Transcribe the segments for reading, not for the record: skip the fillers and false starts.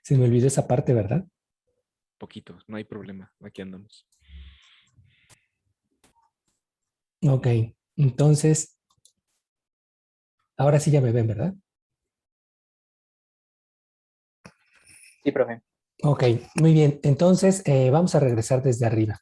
Se me olvidó esa parte, ¿verdad? Poquito, no hay problema. Aquí andamos. Ok, entonces, ahora sí ya me ven, ¿verdad? Sí, profe. Ok, muy bien. Entonces, vamos a regresar desde arriba.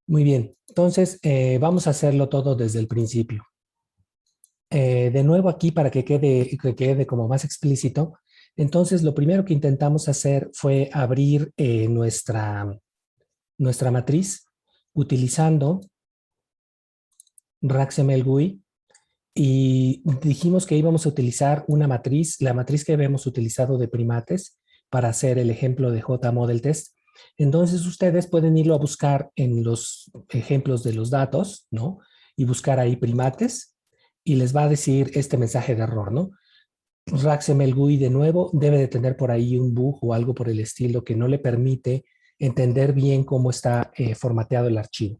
Muy bien, entonces vamos a hacerlo todo desde el principio. De nuevo aquí para que quede como más explícito. Entonces, lo primero que intentamos hacer fue abrir nuestra matriz utilizando RaxML GUI y dijimos que íbamos a utilizar una matriz, la matriz que habíamos utilizado de primates para hacer el ejemplo de JModel Test. Entonces ustedes pueden irlo a buscar en los ejemplos de los datos, ¿no? Y buscar ahí primates y les va a decir este mensaje de error, ¿no? RaxML GUI de nuevo debe de tener por ahí un bug o algo por el estilo que no le permite entender bien cómo está formateado el archivo.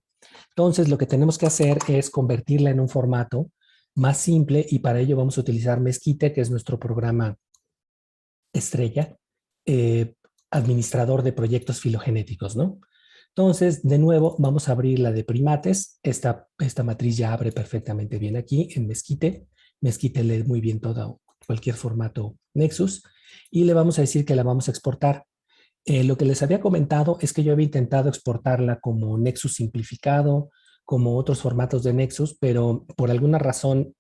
Entonces lo que tenemos que hacer es convertirla en un formato más simple y para ello vamos a utilizar Mesquite, que es nuestro programa estrella, eh, administrador de proyectos filogenéticos, ¿no? Entonces, de nuevo, vamos a abrir la de primates. Esta matriz ya abre perfectamente bien aquí en Mesquite. Mesquite lee muy bien todo, cualquier formato Nexus. Y le vamos a decir que la vamos a exportar. Lo que les había comentado es que yo había intentado exportarla como Nexus simplificado, como otros formatos de Nexus, pero por alguna razón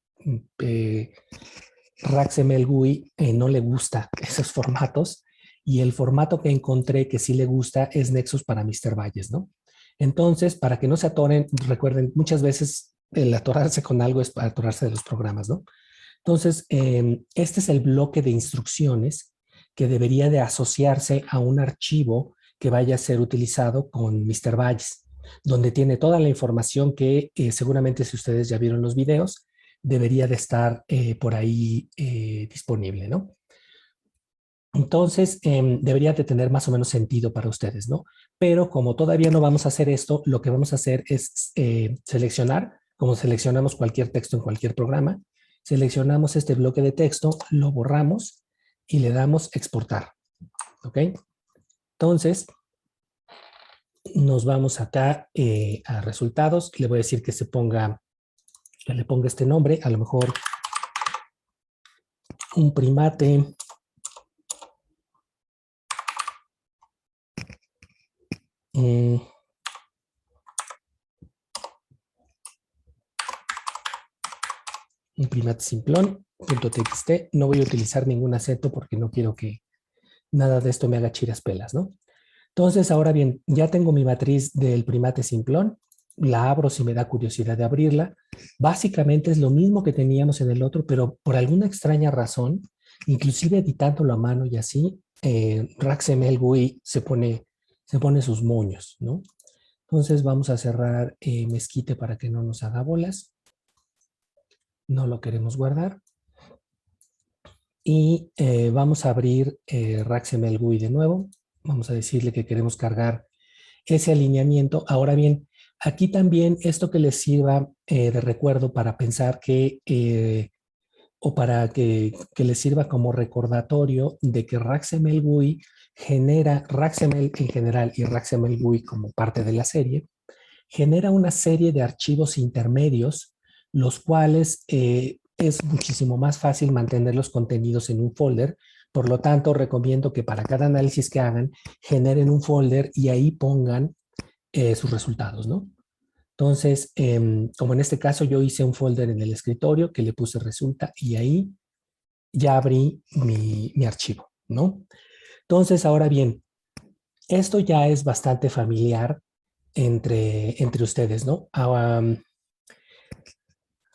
eh, RaxML GUI no le gusta esos formatos y el formato que encontré que sí le gusta es Nexus para Mr. Valles, ¿no? Entonces, para que no se atoren, recuerden, muchas veces el atorarse con algo es para atorarse de los programas, ¿no? Entonces, este es el bloque de instrucciones que debería de asociarse a un archivo que vaya a ser utilizado con Mr. Valles, donde tiene toda la información que seguramente si ustedes ya vieron los videos, debería de estar por ahí disponible, ¿no? Entonces, debería de tener más o menos sentido para ustedes, ¿no? Pero como todavía no vamos a hacer esto, lo que vamos a hacer es seleccionar, como seleccionamos cualquier texto en cualquier programa, seleccionamos este bloque de texto, lo borramos y le damos exportar, ¿ok? Entonces, nos vamos acá a resultados. Le voy a decir que que le ponga este nombre, a lo mejor un primate un primate simplón, .txt. No voy a utilizar ningún acento porque no quiero que nada de esto me haga chiras pelas, ¿no? Entonces, ahora bien, ya tengo mi matriz del primate simplón. La abro si me da curiosidad de abrirla. Básicamente es lo mismo que teníamos en el otro, pero por alguna extraña razón, inclusive editándolo a mano y así, RaxML GUI se pone sus moños, ¿no? Entonces vamos a cerrar Mesquite para que no nos haga bolas. No lo queremos guardar. Y vamos a abrir RaxML GUI de nuevo. Vamos a decirle que queremos cargar ese alineamiento. Ahora bien, aquí también esto que les sirva de recuerdo para pensar o para que les sirva como recordatorio de que RaxML GUI genera, RaxML en general y RaxML GUI como parte de la serie, genera una serie de archivos intermedios, los cuales es muchísimo más fácil mantener los contenidos en un folder. Por lo tanto, recomiendo que para cada análisis que hagan, generen un folder y ahí pongan sus resultados, ¿no? Entonces, como en este caso yo hice un folder en el escritorio que le puse resulta y ahí ya abrí mi archivo, ¿no? Entonces, ahora bien, esto ya es bastante familiar entre ustedes, ¿no?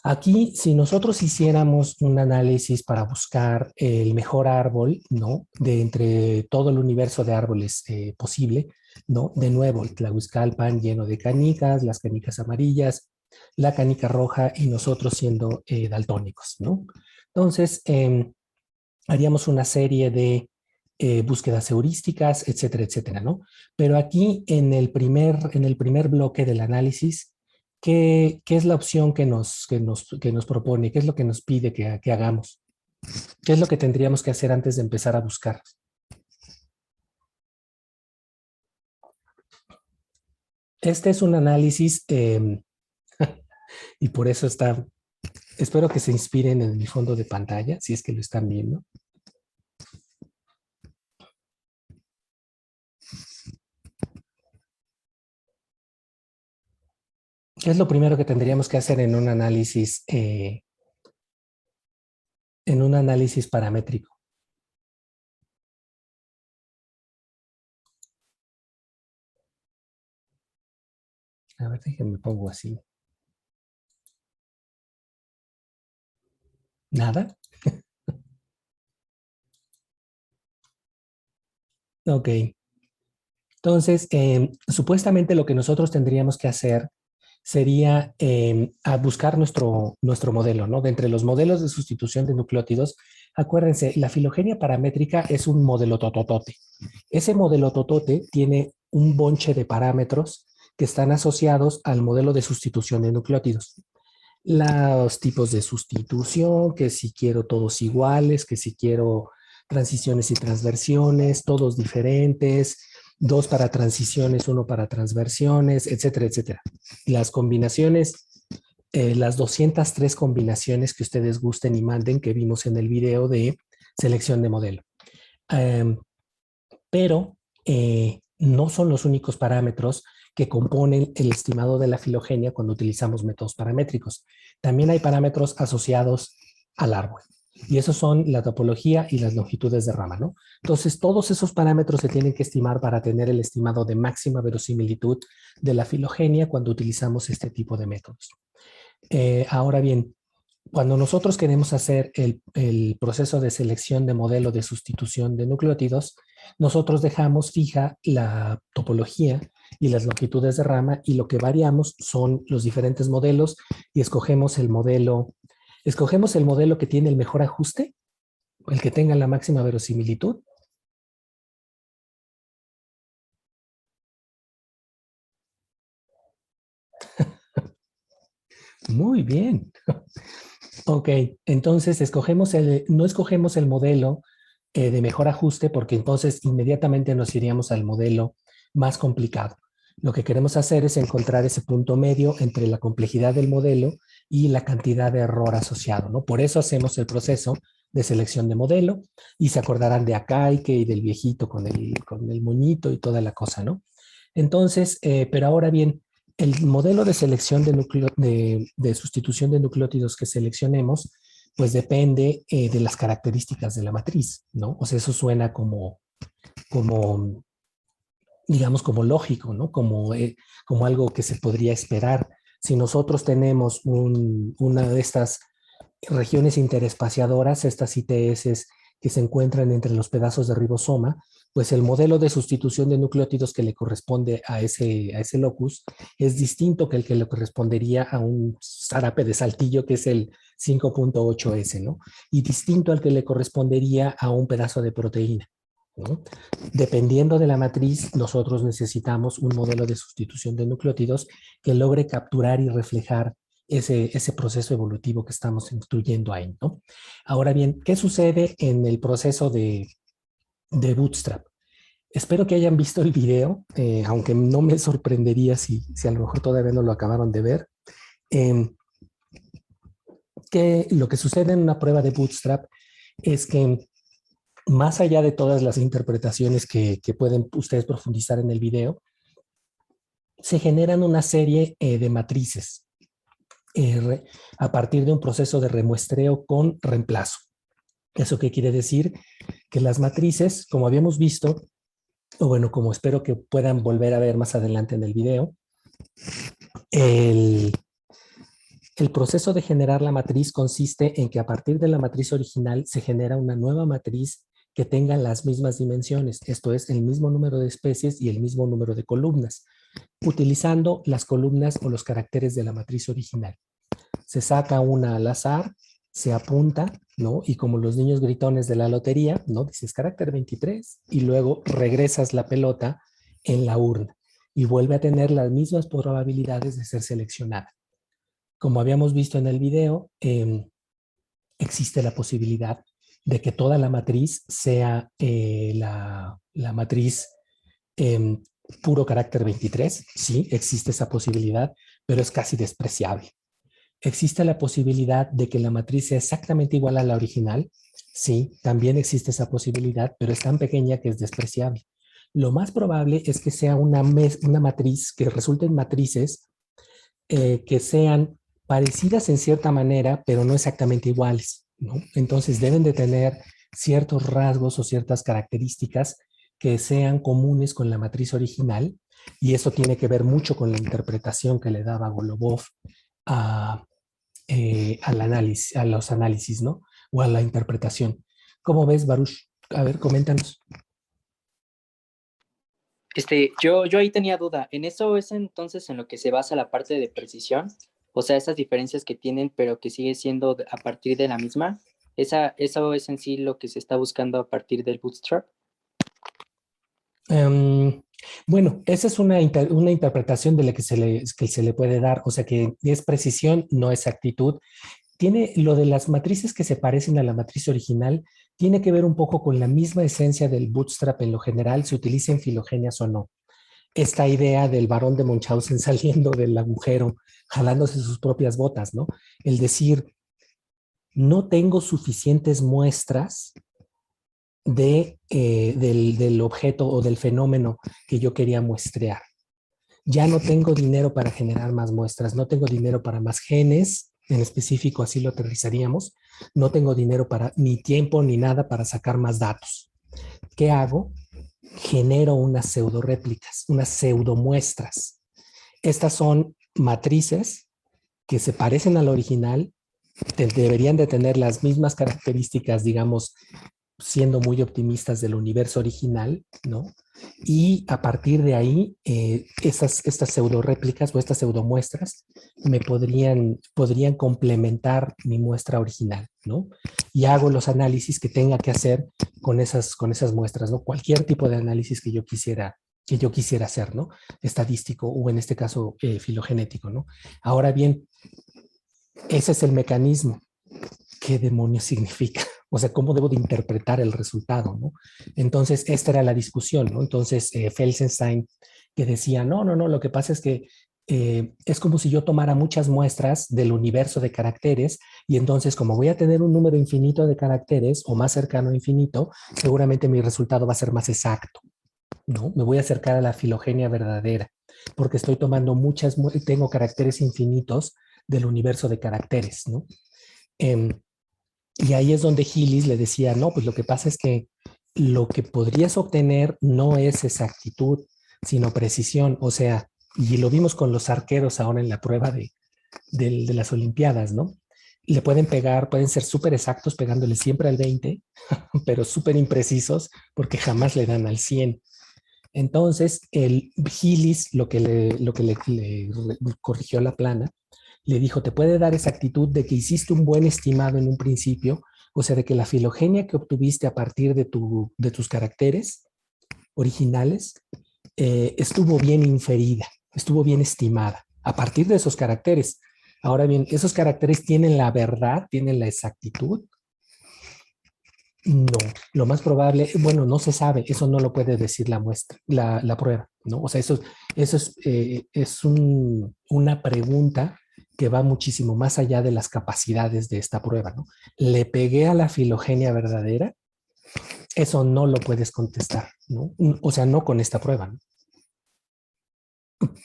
Aquí, si nosotros hiciéramos un análisis para buscar el mejor árbol, ¿no? De entre todo el universo de árboles posible, ¿no? De nuevo, el Tlahuizcalpan lleno de canicas, las canicas amarillas, la canica roja y nosotros siendo daltónicos, ¿no? Entonces, haríamos una serie de búsquedas heurísticas, etcétera, etcétera, ¿no? Pero aquí en el primer bloque del análisis, ¿qué es la opción que nos propone? ¿Qué es lo que nos pide que hagamos? ¿Qué es lo que tendríamos que hacer antes de empezar a buscar? Este es un análisis y por eso está, espero que se inspiren en mi fondo de pantalla, si es que lo están viendo. ¿Qué es lo primero que tendríamos que hacer en un análisis paramétrico? A ver, déjenme pongo así. ¿Nada? Ok. Entonces, supuestamente lo que nosotros tendríamos que hacer sería a buscar nuestro modelo, ¿no? De entre los modelos de sustitución de nucleótidos, acuérdense, la filogenia paramétrica es un modelo tototote. Ese modelo totote tiene un bonche de parámetros que están asociados al modelo de sustitución de nucleótidos. Los tipos de sustitución, que si quiero todos iguales, que si quiero transiciones y transversiones, todos diferentes, dos para transiciones, uno para transversiones, etcétera, etcétera. Las combinaciones, las 203 combinaciones que ustedes gusten y manden que vimos en el video de selección de modelo. Pero no son los únicos parámetros que componen el estimado de la filogenia cuando utilizamos métodos paramétricos. También hay parámetros asociados al árbol. Y esos son la topología y las longitudes de rama, ¿no? Entonces, todos esos parámetros se tienen que estimar para tener el estimado de máxima verosimilitud de la filogenia cuando utilizamos este tipo de métodos. Ahora bien, cuando nosotros queremos hacer el proceso de selección de modelo de sustitución de nucleótidos, nosotros dejamos fija la topología y las longitudes de rama y lo que variamos son los diferentes modelos y escogemos el modelo que tiene el mejor ajuste, el que tenga la máxima verosimilitud. Muy bien. Ok, entonces no escogemos el modelo de mejor ajuste porque entonces inmediatamente nos iríamos al modelo más complicado. Lo que queremos hacer es encontrar ese punto medio entre la complejidad del modelo y la cantidad de error asociado, ¿no? Por eso hacemos el proceso de selección de modelo y se acordarán de Akaike y del viejito con el moñito y toda la cosa, ¿no? Entonces, pero ahora bien, el modelo de selección de sustitución de nucleótidos que seleccionemos, pues depende de las características de la matriz, ¿no? O sea, eso suena como digamos, como lógico, ¿no? Como algo que se podría esperar. Si nosotros tenemos una de estas regiones interespaciadoras, estas ITS que se encuentran entre los pedazos de ribosoma, pues el modelo de sustitución de nucleótidos que le corresponde a ese locus es distinto que el que le correspondería a un zarape de saltillo, que es el 5.8S, ¿no? Y distinto al que le correspondería a un pedazo de proteína, ¿no? Dependiendo de la matriz, nosotros necesitamos un modelo de sustitución de nucleótidos que logre capturar y reflejar ese proceso evolutivo que estamos instruyendo ahí, ¿no? Ahora bien, ¿qué sucede en el proceso de Bootstrap? Espero que hayan visto el video, aunque no me sorprendería si a lo mejor todavía no lo acabaron de ver. Eh, que lo que sucede en una prueba de Bootstrap es que más allá de todas las interpretaciones que pueden ustedes profundizar en el video, se generan una serie de matrices a partir de un proceso de remuestreo con reemplazo. ¿Eso qué quiere decir? Que las matrices, como habíamos visto, o bueno, como espero que puedan volver a ver más adelante en el video, el proceso de generar la matriz consiste en que a partir de la matriz original se genera una nueva matriz que tenga las mismas dimensiones, esto es, el mismo número de especies y el mismo número de columnas, utilizando las columnas o los caracteres de la matriz original. Se saca una al azar se apunta, ¿no? Y como los niños gritones de la lotería, ¿no? Dices carácter 23 y luego regresas la pelota en la urna y vuelve a tener las mismas probabilidades de ser seleccionada. Como habíamos visto en el video, existe la posibilidad de que toda la matriz sea la matriz eh, puro carácter 23. Sí, existe esa posibilidad, pero es casi despreciable. ¿Existe la posibilidad de que la matriz sea exactamente igual a la original? Sí, también existe esa posibilidad, pero es tan pequeña que es despreciable. Lo más probable es que sea una matriz, que resulten matrices que sean parecidas en cierta manera, pero no exactamente iguales, ¿no? Entonces deben de tener ciertos rasgos o ciertas características que sean comunes con la matriz original, y eso tiene que ver mucho con la interpretación que le daba Golubov a, al análisis, a los análisis, ¿no? O a la interpretación. ¿Cómo ves, Baruch? A ver, coméntanos. Yo ahí tenía duda. ¿En eso es entonces en lo que se basa la parte de precisión? O sea, esas diferencias que tienen, pero que sigue siendo a partir de la misma. ¿Eso es en sí lo que se está buscando a partir del Bootstrap? Um, bueno, esa es una interpretación de la que se le puede dar, o sea que es precisión, no exactitud. Tiene lo de las matrices que se parecen a la matriz original, tiene que ver un poco con la misma esencia del bootstrap en lo general, se utilicen filogenias o no. Esta idea del varón de Munchausen saliendo del agujero, jalándose sus propias botas, ¿no? El decir, no tengo suficientes muestras del objeto o del fenómeno que yo quería muestrear. Ya no tengo dinero para generar más muestras, no tengo dinero para más genes, en específico así lo aterrizaríamos, no tengo dinero para ni tiempo ni nada para sacar más datos. ¿Qué hago? Genero unas pseudo réplicas, unas pseudo muestras. Estas son matrices que se parecen al original, deberían de tener las mismas características, digamos, siendo muy optimistas del universo original, ¿no? Y a partir de ahí, estas pseudo réplicas o estas pseudo muestras podrían complementar mi muestra original, ¿no? Y hago los análisis que tenga que hacer con esas muestras, ¿no? Cualquier tipo de análisis que yo quisiera hacer, ¿no? Estadístico o en este caso filogenético, ¿no? Ahora bien, ese es el mecanismo. ¿Qué demonios significa? O sea, ¿cómo debo de interpretar el resultado? ¿No? Entonces, esta era la discusión, ¿no? Entonces, Felsenstein que decía, no, lo que pasa es que es como si yo tomara muchas muestras del universo de caracteres y entonces como voy a tener un número infinito de caracteres o más cercano a infinito, seguramente mi resultado va a ser más exacto, ¿no? Me voy a acercar a la filogenia verdadera porque estoy tomando tengo caracteres infinitos del universo de caracteres, ¿no? Eh, y ahí es donde Hillis le decía, no, pues lo que pasa es que lo que podrías obtener no es exactitud, sino precisión. O sea, y lo vimos con los arqueros ahora en la prueba de las Olimpiadas, ¿no? Le pueden pegar, pueden ser súper exactos pegándole siempre al 20, pero súper imprecisos porque jamás le dan al 100. Entonces, el Hillis lo que le corrigió la plana le dijo, te puede dar esa actitud de que hiciste un buen estimado en un principio, o sea, de que la filogenia que obtuviste a partir de tus caracteres originales estuvo bien inferida, estuvo bien estimada a partir de esos caracteres. Ahora bien, ¿esos caracteres tienen la verdad, tienen la exactitud? No, lo más probable, bueno, no se sabe, eso no lo puede decir la muestra, la prueba, ¿no? O sea, eso es una pregunta que va muchísimo más allá de las capacidades de esta prueba, ¿no? ¿Le pegué a la filogenia verdadera? Eso no lo puedes contestar, ¿no? O sea, no con esta prueba, ¿no?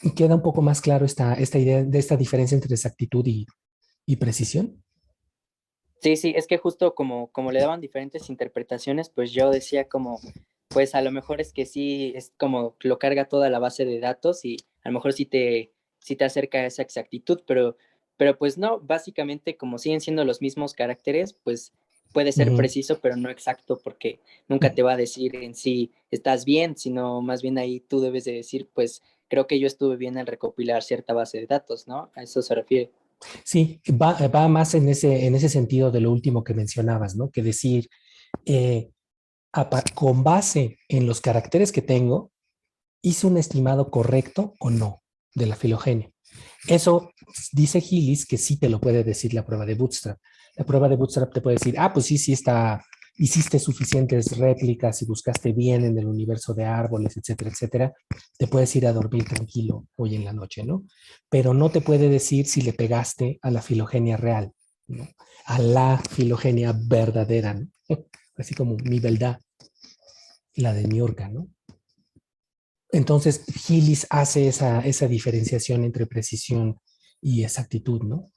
Y queda un poco más claro esta idea de esta diferencia entre exactitud y precisión. Sí, sí, es que justo como le daban diferentes interpretaciones, pues yo decía como, pues a lo mejor es que sí, es como lo carga toda la base de datos y a lo mejor sí te acerca a esa exactitud, pero pues no, básicamente como siguen siendo los mismos caracteres, pues puede Uh ser -huh. preciso, pero no exacto, porque nunca te va a decir en sí estás bien, sino más bien ahí tú debes de decir, pues creo que yo estuve bien al recopilar cierta base de datos, ¿no? A eso se refiere. Sí, va más en ese sentido de lo último que mencionabas, ¿no? Que decir, eh, con base en los caracteres que tengo, ¿hice un estimado correcto o no de la filogenia? Eso dice Hillis que sí te lo puede decir la prueba de Bootstrap. La prueba de Bootstrap te puede decir, ah, pues sí, sí está, hiciste suficientes réplicas y buscaste bien en el universo de árboles, etcétera, etcétera. Te puedes ir a dormir tranquilo hoy en la noche, ¿no? Pero no te puede decir si le pegaste a la filogenia real, ¿no? A la filogenia verdadera, ¿no? Así como mi verdad, la de Niurka, ¿no? Entonces, Hillis hace esa diferenciación entre precisión y exactitud, ¿no?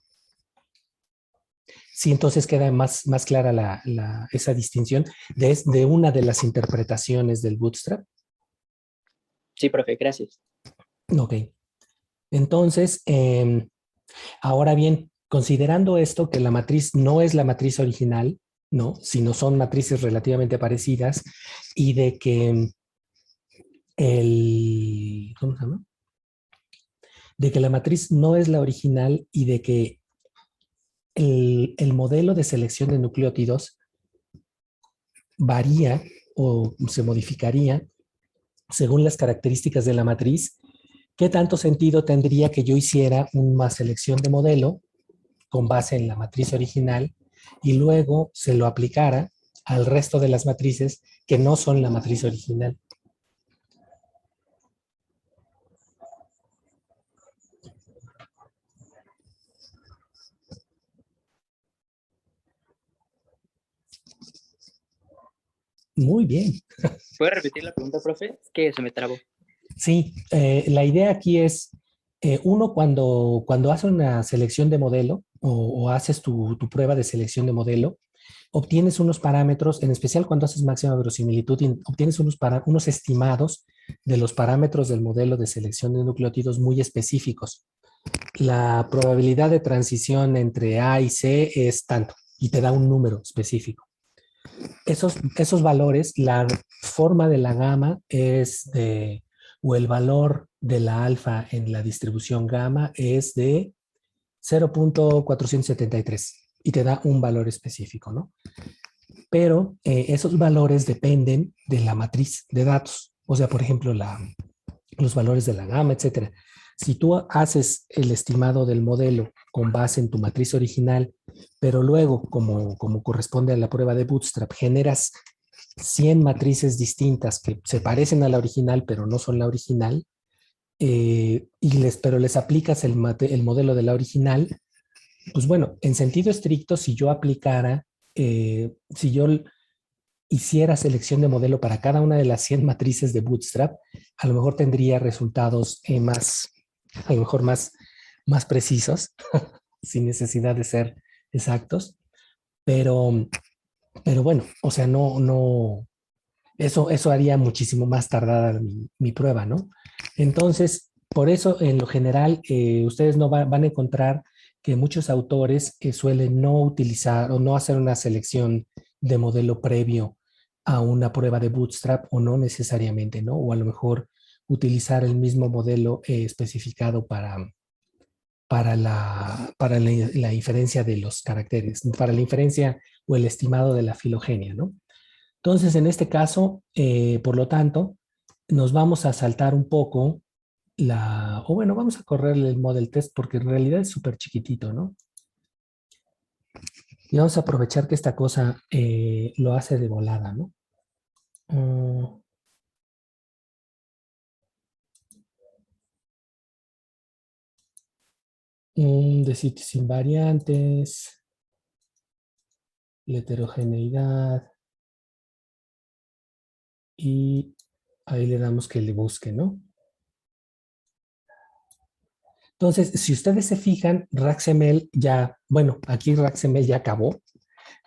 Sí, entonces queda más clara esa distinción de una de las interpretaciones del bootstrap. Sí, profe, gracias. Ok. Entonces, ahora bien, considerando esto, que la matriz no es la matriz original, ¿no? Sino son matrices relativamente parecidas y de que ¿cómo se llama? De que la matriz no es la original y de que el modelo de selección de nucleótidos varía o se modificaría según las características de la matriz. ¿Qué tanto sentido tendría que yo hiciera una selección de modelo con base en la matriz original y luego se lo aplicara al resto de las matrices que no son la matriz original? Muy bien. ¿Puede repetir la pregunta, profe? Es que se me trabó. Sí, la idea aquí es, uno cuando hace una selección de modelo o haces tu prueba de selección de modelo, obtienes unos parámetros, en especial cuando haces máxima verosimilitud, obtienes unos estimados de los parámetros del modelo de selección de nucleótidos muy específicos. La probabilidad de transición entre A y C es tanto y te da un número específico. Esos valores, la forma de la gamma o el valor de la alfa en la distribución gamma es de 0.473 y te da un valor específico, ¿no? Pero esos valores dependen de la matriz de datos. O sea, por ejemplo, los valores de la gama, etcétera. Si tú haces el estimado del modelo con base en tu matriz original, pero luego, como corresponde a la prueba de Bootstrap, generas 100 matrices distintas que se parecen a la original, pero no son la original, pero les aplicas el modelo de la original, pues bueno, en sentido estricto, si yo aplicara, si yo hiciera selección de modelo para cada una de las 100 matrices de Bootstrap, a lo mejor tendría resultados a lo mejor más precisos, sin necesidad de ser exactos, pero, pero bueno, o sea, eso haría muchísimo más tardada mi prueba, ¿no? Entonces, por eso, en lo general, ustedes no van a encontrar que muchos autores suelen no utilizar o no hacer una selección de modelo previo a una prueba de Bootstrap o no necesariamente, ¿no? O a lo mejor utilizar el mismo modelo especificado para la inferencia de los caracteres, para la inferencia o el estimado de la filogenia, ¿no? Entonces, en este caso, por lo tanto, nos vamos a saltar un poco o bueno, vamos a correrle el model test porque en realidad es súper chiquitito, ¿no? Y vamos a aprovechar que esta cosa lo hace de volada, ¿no? Mm, de sitios invariantes, la heterogeneidad y ahí le damos que le busque, ¿no? Entonces, si ustedes se fijan, RaxML ya, bueno, aquí RaxML ya acabó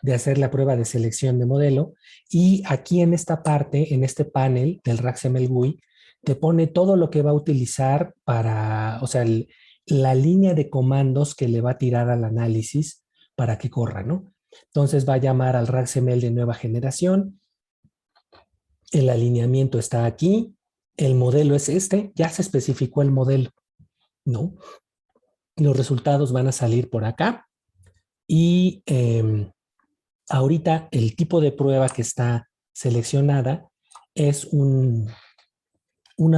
de hacer la prueba de selección de modelo y aquí en esta parte, en este panel del RaxML GUI, te pone todo lo que va a utilizar o sea, la línea de comandos que le va a tirar al análisis para que corra, ¿no? Entonces va a llamar al RaxML de nueva generación, el alineamiento está aquí, el modelo es este, ya se especificó el modelo, ¿no? Los resultados van a salir por acá y ahorita el tipo de prueba que está seleccionada es uno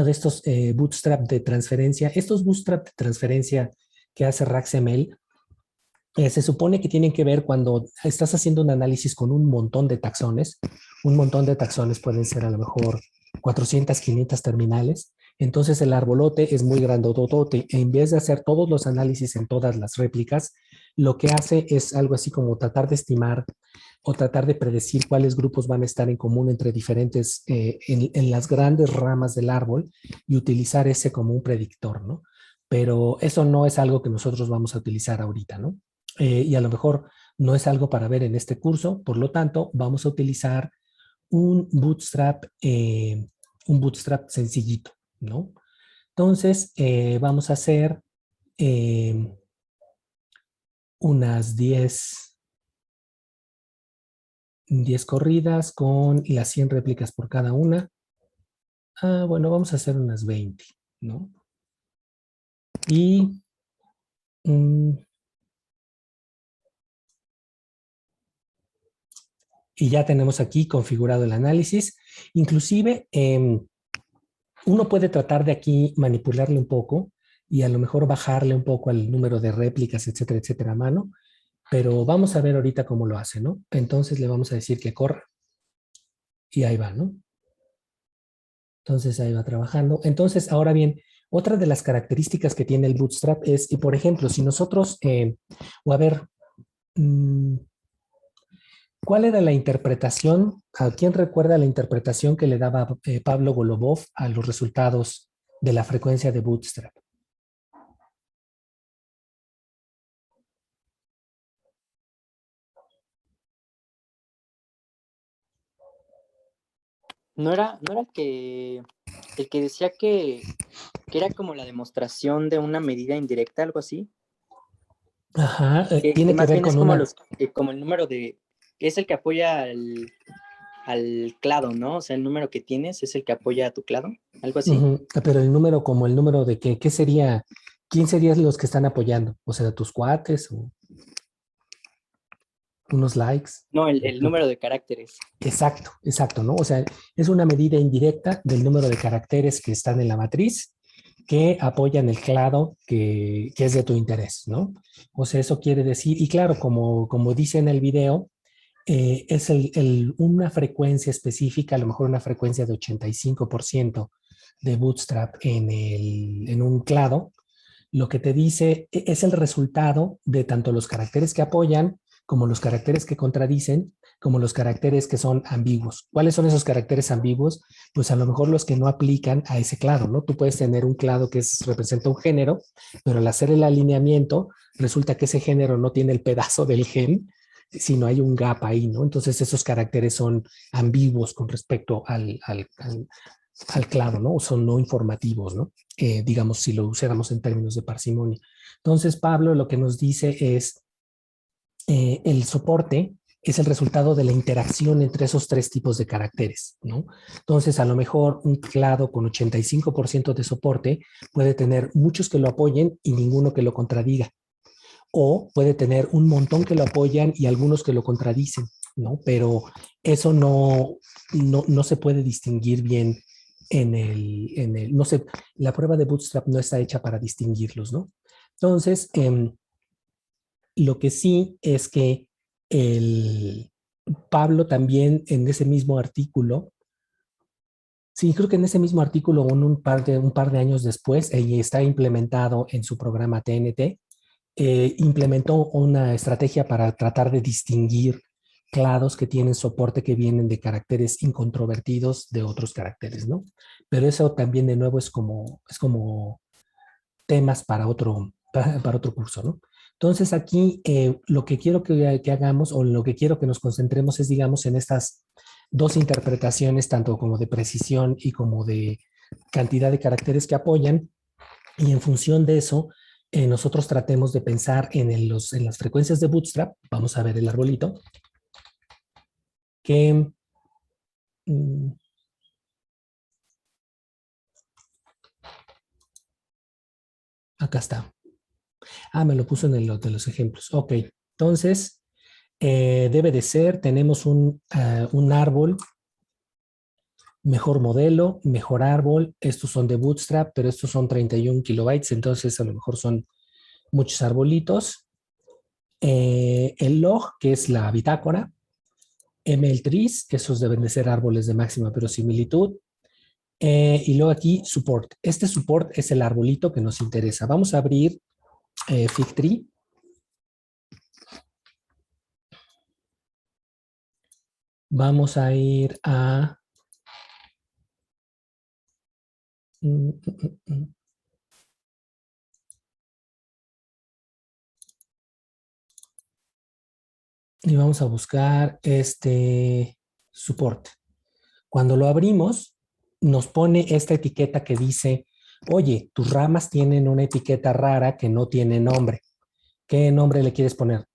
de estos bootstrap de transferencia. Estos bootstrap de transferencia que hace RacksML se supone que tienen que ver cuando estás haciendo un análisis con un montón de taxones. Un montón de taxones pueden ser a lo mejor 400, 500 terminales. Entonces el arbolote es muy grandototote. En vez de hacer todos los análisis en todas las réplicas, lo que hace es algo así como tratar de estimar o tratar de predecir cuáles grupos van a estar en común entre diferentes, en las grandes ramas del árbol y utilizar ese como un predictor, ¿no? Pero eso no es algo que nosotros vamos a utilizar ahorita, ¿no? Y a lo mejor no es algo para ver en este curso, por lo tanto, vamos a utilizar un bootstrap sencillito, ¿no? Entonces, vamos a hacer eh, unas 10 corridas con las 100 réplicas por cada una. Bueno, vamos a hacer unas 20, ¿no? Y mm, y ya tenemos aquí configurado el análisis. Inclusive, uno puede tratar de aquí manipularle un poco y a lo mejor bajarle un poco al número de réplicas, etcétera, a mano, pero vamos a ver ahorita cómo lo hace, ¿no? Entonces le vamos a decir que corra y ahí va, ¿no? Entonces ahí va trabajando. Entonces, ahora bien, otra de las características que tiene el Bootstrap es, y por ejemplo, si nosotros, o a ver, mmm, ¿cuál era la interpretación? ¿A quién recuerda la interpretación que le daba Pablo Golubov a los resultados de la frecuencia de Bootstrap? No era el que decía que era como la demostración de una medida indirecta, algo así. Ajá, Que tiene que más ver bien es con como una... como el número es el que apoya al clado, ¿no? O sea, el número que tienes es el que apoya a tu clado, algo así. Pero el número como el número de ¿qué sería? ¿Quién serían los que están apoyando? O sea, tus cuates o unos likes. No, el número de caracteres. Exacto, ¿no? O sea, es una medida indirecta del número de caracteres que están en la matriz que apoyan el clado que es de tu interés, ¿no? O sea, eso quiere decir, y claro, como dice en el video, es una frecuencia específica, a lo mejor una frecuencia de 85% de bootstrap en un clado, lo que te dice es el resultado de tanto los caracteres que apoyan como los caracteres que contradicen, como los caracteres que son ambiguos. ¿Cuáles son esos caracteres ambiguos? Pues a lo mejor los que no aplican a ese clado, ¿no? Tú puedes tener un clado que representa un género, pero al hacer el alineamiento resulta que ese género no tiene el pedazo del gen, sino hay un gap ahí, ¿no? Entonces esos caracteres son ambiguos con respecto al claro, ¿no? O son no informativos, ¿no? Digamos, si lo usáramos en términos de parsimonia. Entonces, Pablo lo que nos dice es el soporte es el resultado de la interacción entre esos tres tipos de caracteres, ¿no? Entonces, a lo mejor un clado con 85% de soporte puede tener muchos que lo apoyen y ninguno que lo contradiga. O puede tener un montón que lo apoyan y algunos que lo contradicen, ¿no? Pero eso no se puede distinguir bien no sé, la prueba de Bootstrap no está hecha para distinguirlos, ¿no? Entonces, lo que sí es que el Pablo también en ese mismo artículo, sí, creo que en ese mismo artículo, un par de años después, y está implementado en su programa TNT, implementó una estrategia para tratar de distinguir clados que tienen soporte que vienen de caracteres incontrovertidos de otros caracteres, ¿no? Pero eso también de nuevo es como temas para otro curso, ¿no? Entonces aquí lo que quiero que hagamos o lo que quiero que nos concentremos es, digamos, en estas dos interpretaciones, tanto como de precisión y como de cantidad de caracteres que apoyan, y en función de eso, nosotros tratemos de pensar en las frecuencias de Bootstrap. Vamos a ver el arbolito, que mm, acá está. Ah, me lo puso en el de los ejemplos. Ok, entonces debe de ser, tenemos un árbol, mejor modelo, mejor árbol. Estos son de Bootstrap, pero estos son 31 kilobytes, entonces a lo mejor son muchos arbolitos. El log, que es la bitácora. ML trees, esos deben de ser árboles de máxima verosimilitud. Y luego aquí support. Este support es el arbolito que nos interesa. Vamos a abrir Figtree. Vamos a ir a... Y vamos a buscar este support. Cuando lo abrimos, nos pone esta etiqueta que dice, oye, tus ramas tienen una etiqueta rara que no tiene nombre. ¿Qué nombre le quieres poner?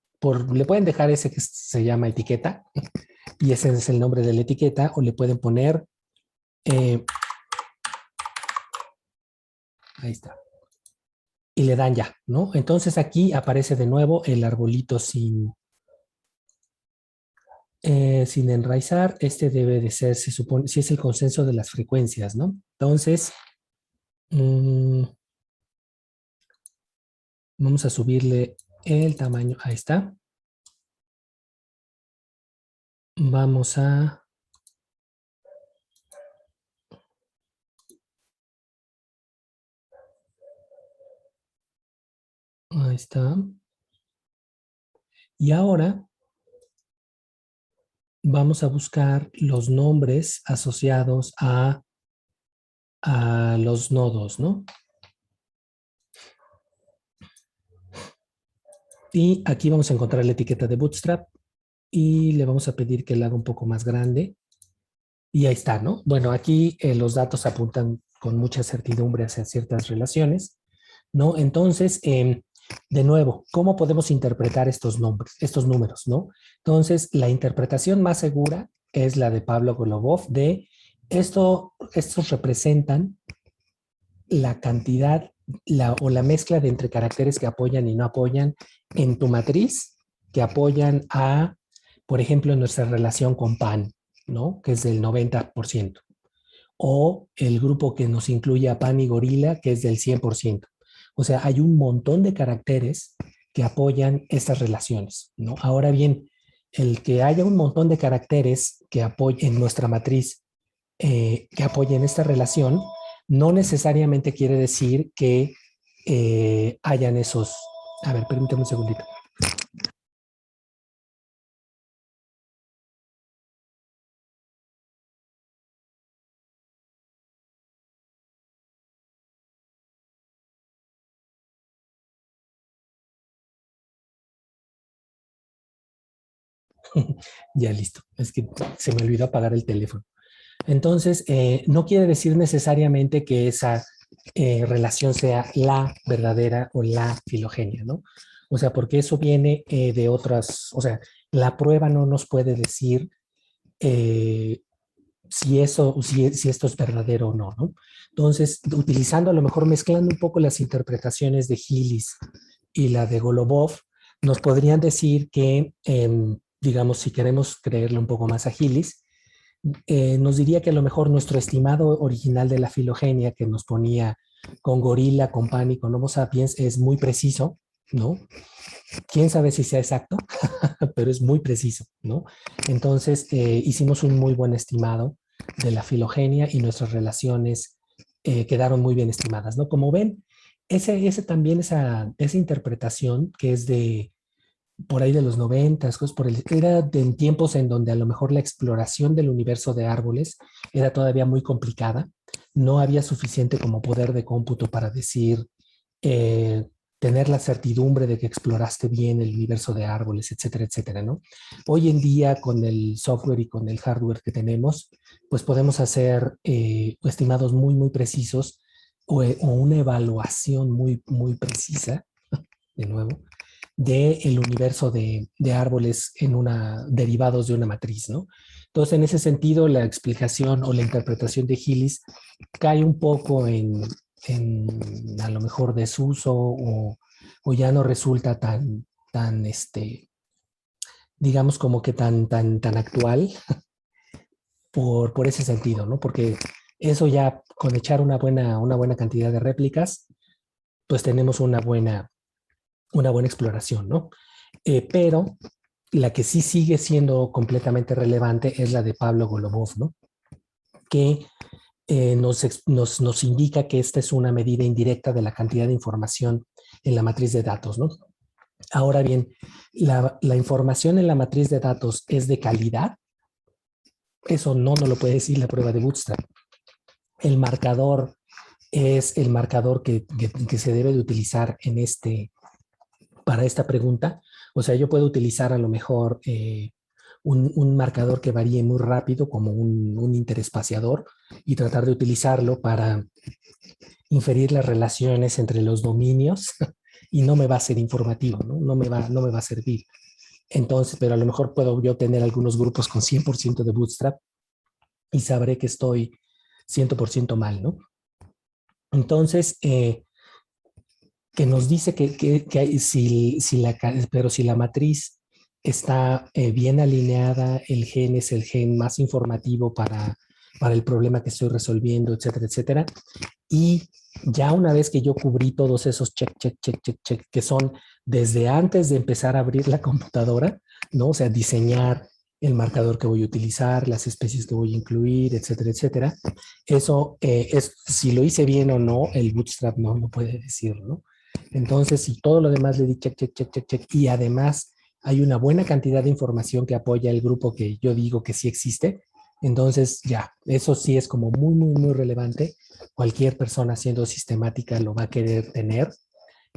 Le pueden dejar ese que se llama etiqueta y ese es el nombre de la etiqueta, o le pueden poner, ahí está, y le dan ya, ¿no? Entonces aquí aparece de nuevo el arbolito sin enraizar. Este debe de ser, se supone, si es el consenso de las frecuencias, ¿no? Entonces, vamos a subirle el tamaño, ahí está. Vamos a... Ahí está. Y ahora vamos a buscar los nombres asociados a los nodos, ¿no? Y aquí vamos a encontrar la etiqueta de Bootstrap y le vamos a pedir que la haga un poco más grande. Y ahí está, ¿no? Bueno, aquí los datos apuntan con mucha certidumbre hacia ciertas relaciones, ¿no? Entonces, de nuevo, ¿cómo podemos interpretar estos nombres, estos números, ¿no? Entonces, la interpretación más segura es la de Pablo Golubov de estos representan la cantidad o la mezcla de entre caracteres que apoyan y no apoyan en tu matriz, que apoyan a, por ejemplo, nuestra relación con PAN, ¿no? Que es del 90%. O el grupo que nos incluye a PAN y Gorila, que es del 100%. O sea, hay un montón de caracteres que apoyan estas relaciones, ¿no? Ahora bien, el que haya un montón de caracteres que apoyen nuestra matriz, que apoyen esta relación, no necesariamente quiere decir que hayan esos... A ver, permítame un segundito. Ya listo. Es que se me olvidó apagar el teléfono. Entonces, no quiere decir necesariamente que esa relación sea la verdadera o la filogenia, ¿no? O sea, porque eso viene de otras, o sea, la prueba no nos puede decir eh, si esto es verdadero o no, ¿no? Entonces, utilizando a lo mejor mezclando un poco las interpretaciones de Hillis y la de Golubov, nos podrían decir que, digamos, si queremos creerle un poco más a Hillis, nos diría que a lo mejor nuestro estimado original de la filogenia que nos ponía con gorila, con pan y con Homo sapiens es muy preciso, ¿no? Quién sabe si sea exacto, pero es muy preciso, ¿no? Entonces, hicimos un muy buen estimado de la filogenia y nuestras relaciones quedaron muy bien estimadas, ¿no? Como ven, también esa interpretación que es de por ahí de los 90, cosas era en tiempos en donde a lo mejor la exploración del universo de árboles era todavía muy complicada. No había suficiente como poder de cómputo para decir, eh, tener la certidumbre de que exploraste bien el universo de árboles, etcétera, etcétera, ¿no? Hoy en día, con el software y con el hardware que tenemos, pues podemos hacer estimados muy, muy precisos o una evaluación muy, muy precisa, de nuevo, del universo de árboles derivados de una matriz, ¿no? Entonces, en ese sentido, la explicación o la interpretación de Hillis cae un poco en a lo mejor desuso o ya no resulta tan digamos como que tan actual por ese sentido, ¿no? Porque eso ya con echar una buena cantidad de réplicas, pues tenemos una buena exploración, ¿no? Pero la que sí sigue siendo completamente relevante es la de Pablo Golubov, ¿no? Que nos indica que esta es una medida indirecta de la cantidad de información en la matriz de datos, ¿no? Ahora bien, la información en la matriz de datos es de calidad. Eso no nos lo puede decir la prueba de Bootstrap. El marcador es el marcador que se debe de utilizar para esta pregunta. O sea, yo puedo utilizar a lo mejor un marcador que varíe muy rápido como un interespaciador y tratar de utilizarlo para inferir las relaciones entre los dominios y no me va a ser informativo, ¿no? No me va a servir. Entonces, pero a lo mejor puedo yo tener algunos grupos con 100% de Bootstrap y sabré que estoy 100% mal, ¿no? Entonces, que nos dice que hay, pero si la matriz está bien alineada, el gen es el gen más informativo para el problema que estoy resolviendo, etcétera, etcétera. Y ya una vez que yo cubrí todos esos check, que son desde antes de empezar a abrir la computadora, ¿no? O sea, diseñar el marcador que voy a utilizar, las especies que voy a incluir, etcétera, etcétera. Eso es, si lo hice bien o no, el Bootstrap no lo puede decir, ¿no? Entonces, si todo lo demás le di check, y además hay una buena cantidad de información que apoya el grupo que yo digo que sí existe, entonces ya, eso sí es como muy relevante. Cualquier persona haciendo sistemática lo va a querer tener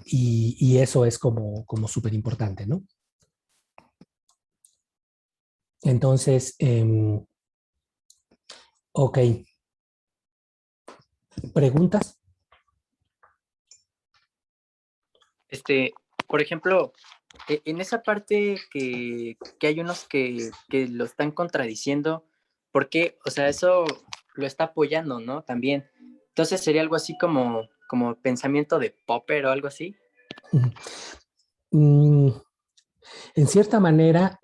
y eso es como súper importante, ¿no? Entonces, ok, ¿preguntas? Por ejemplo, en esa parte que hay unos que lo están contradiciendo, ¿por qué? O sea, eso lo está apoyando, ¿no? También. Entonces sería algo así como pensamiento de Popper o algo así. Mm, en cierta manera,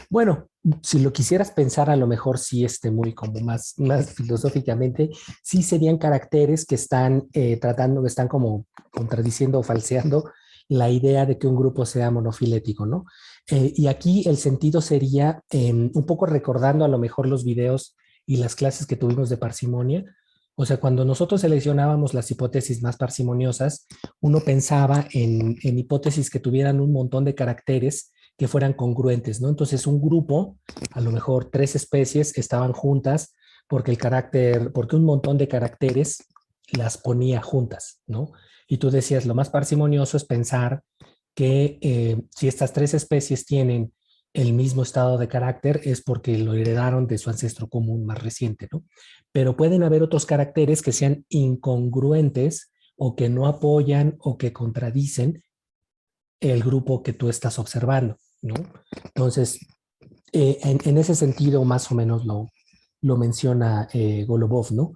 bueno, si lo quisieras pensar, a lo mejor sí muy como más filosóficamente, sí serían caracteres que están tratando, que están como contradiciendo o falseando la idea de que un grupo sea monofilético, ¿no? Y aquí el sentido sería un poco recordando a lo mejor los videos y las clases que tuvimos de parsimonia. O sea, cuando nosotros seleccionábamos las hipótesis más parsimoniosas, uno pensaba en hipótesis que tuvieran un montón de caracteres que fueran congruentes, ¿no? Entonces, un grupo, a lo mejor 3 especies, estaban juntas porque un montón de caracteres las ponía juntas, ¿no? Y tú decías, lo más parsimonioso es pensar que si estas 3 especies tienen el mismo estado de carácter es porque lo heredaron de su ancestro común más reciente, ¿no? Pero pueden haber otros caracteres que sean incongruentes o que no apoyan o que contradicen el grupo que tú estás observando, ¿no? Entonces, en ese sentido, más o menos lo menciona Golubov, ¿no?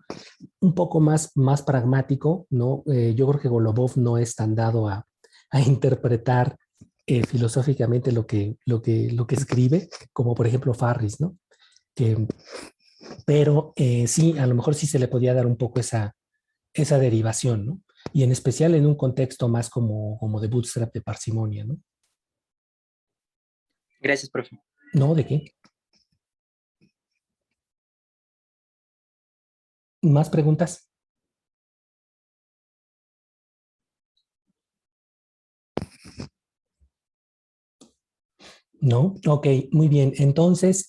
Un poco más pragmático, ¿no? Yo creo que Golubov no es tan dado a interpretar filosóficamente lo que escribe, como por ejemplo Farris, ¿no? Que, pero sí, a lo mejor sí se le podía dar un poco esa derivación, ¿no? Y en especial en un contexto más como de bootstrap, de parsimonia, ¿no? Gracias, profe. No, ¿de qué? ¿Más preguntas? No, ok, muy bien. Entonces,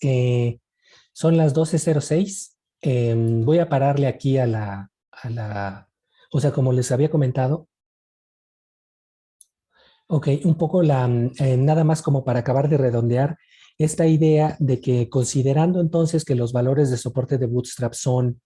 son las 12:06. Voy a pararle aquí o sea, como les había comentado, ok, un poco nada más como para acabar de redondear esta idea de que considerando entonces que los valores de soporte de Bootstrap son,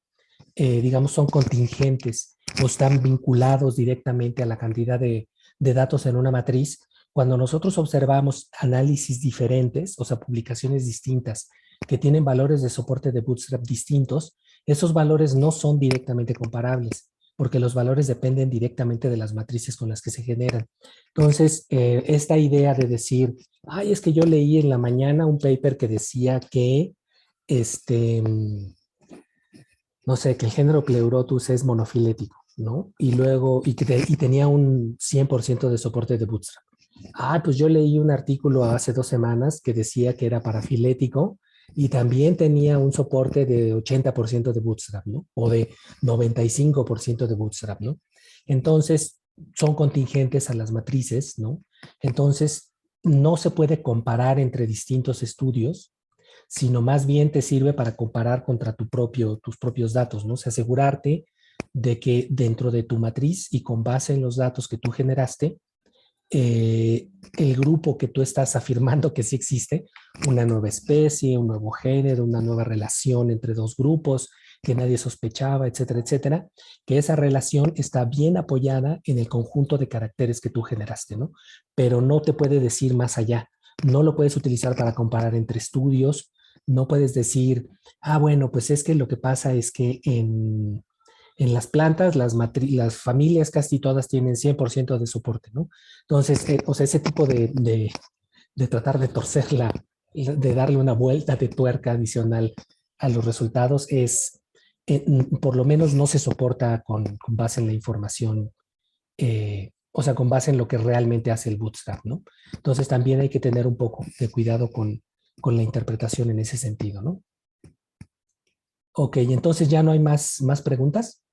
digamos, son contingentes o están vinculados directamente a la cantidad de datos en una matriz, cuando nosotros observamos análisis diferentes, o sea, publicaciones distintas que tienen valores de soporte de Bootstrap distintos, esos valores no son directamente comparables, porque los valores dependen directamente de las matrices con las que se generan. Entonces, esta idea de decir, ay, es que yo leí en la mañana un paper que decía que, no sé, que el género Pleurotus es monofilético, ¿no? Y luego, y tenía un 100% de soporte de Bootstrap. Ah, pues yo leí un artículo hace 2 semanas que decía que era parafilético y también tenía un soporte de 80% de Bootstrap, ¿no? O de 95% de Bootstrap, ¿no? Entonces, son contingentes a las matrices, ¿no? Entonces, no se puede comparar entre distintos estudios, sino más bien te sirve para comparar contra tus propios datos, ¿no? O sea, asegurarte de que dentro de tu matriz y con base en los datos que tú generaste, el grupo que tú estás afirmando que sí existe, una nueva especie, un nuevo género, una nueva relación entre dos grupos que nadie sospechaba, etcétera, etcétera, que esa relación está bien apoyada en el conjunto de caracteres que tú generaste, ¿no? Pero no te puede decir más allá. No lo puedes utilizar para comparar entre estudios. No puedes decir, ah, bueno, pues es que lo que pasa es que en las plantas, las familias casi todas tienen 100% de soporte, ¿no? Entonces, o sea, ese tipo de tratar de torcerla, de darle una vuelta de tuerca adicional a los resultados por lo menos no se soporta con base en la información, o sea, con base en lo que realmente hace el Bootstrap, ¿no? Entonces también hay que tener un poco de cuidado con la interpretación en ese sentido, ¿no? Ok, entonces ya no hay más preguntas.